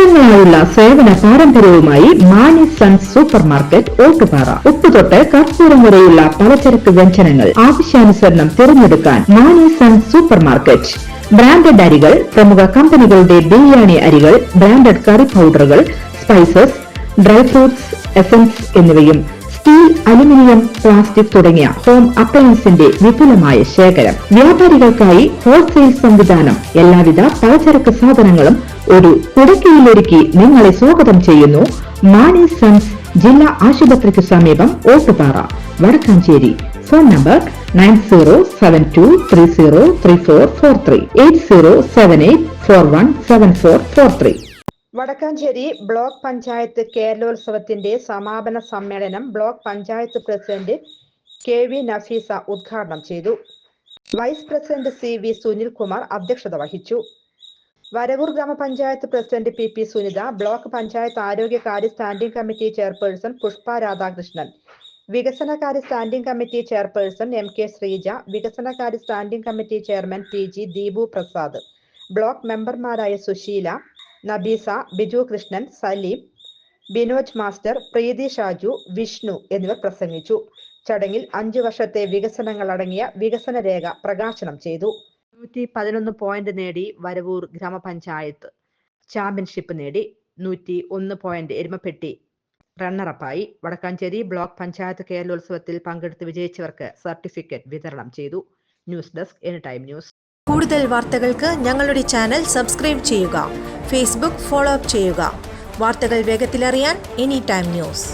വർഷങ്ങളായുള്ള സേവന പാരമ്പര്യവുമായി Mani sons super market Ottupara. ഉപ്പുതൊട്ട് കർപ്പൂരം വരെയുള്ള പലചരക്ക് വ്യഞ്ജനങ്ങൾ ആവശ്യാനുസരണം തിരഞ്ഞെടുക്കാൻ Mani sons super market. Branded അരികൾ, പ്രമുഖ കമ്പനികളുടെ ബിരിയാണി അരികൾ, ബ്രാൻഡഡ് കറി പൗഡറുകൾ, സ്പൈസസ്, ഡ്രൈ ഫ്രൂട്ട്സ്, എസൻസ് എന്നിവയും സ്റ്റീൽ, അലുമിനിയം, പ്ലാസ്റ്റിക് തുടങ്ങിയ ഹോം അപ്ലയൻസിന്റെ വിപുലമായ ശേഖരം. വ്യാപാരികൾക്കായി ഹോൾസെയിൽ സംവിധാനം. എല്ലാവിധ പലചരക്ക് സാധനങ്ങളും ഒരു കുടക്കീഴിലൊരുക്കി നിങ്ങളെ സ്വാഗതം ചെയ്യുന്നു. മാണി സൺസ് ജില്ലാ ആശുപത്രിക്ക് സമീപം Ottupara, Vadakkanchery. Phone number 9072303443 8078417443. Vadakkanchery block panchayat കേരളോത്സവത്തിന്റെ സമാപന സമ്മേളനം block panchayat president KV Nafeesa ഉദ്ഘാടനം ചെയ്തു. വൈസ് പ്രസിഡന്റ് CV സുനിൽകുമാർ അധ്യക്ഷത വഹിച്ചു. വരവൂർ ഗ്രാമപഞ്ചായത്ത് president PP Sunitha, block panchayat ആരോഗ്യകാര്യ standing committee chairperson Pushpa Radhakrishnan, വികസനകാര്യ standing committee chairperson MK Sreeja, വികസനകാര്യ standing committee chairman TG Deepu Prasad, block മെമ്പർമാരായ സുശീല, നബീസ, ബിജു കൃഷ്ണൻ, സലീം, ബിനോജ് മാസ്റ്റർ, പ്രീതി ഷാജു, വിഷ്ണു എന്നിവർ പ്രസംഗിച്ചു. ചടങ്ങിൽ 5 വർഷത്തെ വികസനങ്ങൾ അടങ്ങിയ വികസന രേഖ പ്രകാശനം ചെയ്തു. 111 പോയിന്റ് നേടി വരവൂർ ഗ്രാമപഞ്ചായത്ത് ചാമ്പ്യൻഷിപ്പ് നേടി. 101 പോയിന്റ് എരുമപ്പെട്ടി റണ്ണറപ്പായി. വടക്കാഞ്ചേരി ബ്ലോക്ക് പഞ്ചായത്ത് കേരളോത്സവത്തിൽ പങ്കെടുത്ത് വിജയിച്ചവർക്ക് സർട്ടിഫിക്കറ്റ് വിതരണം ചെയ്തു. News desk anytime news. കൂടുതൽ വാർത്തകൾക്ക് ഞങ്ങളുടെ ചാനൽ സബ്സ്ക്രൈബ് ചെയ്യുക. ഫേസ്ബുക്ക് ഫോളോ അപ്പ് ചെയ്യുക. വാർത്തകൾ വേഗത്തിലറിയാൻ എനിടൈം ന്യൂസ്.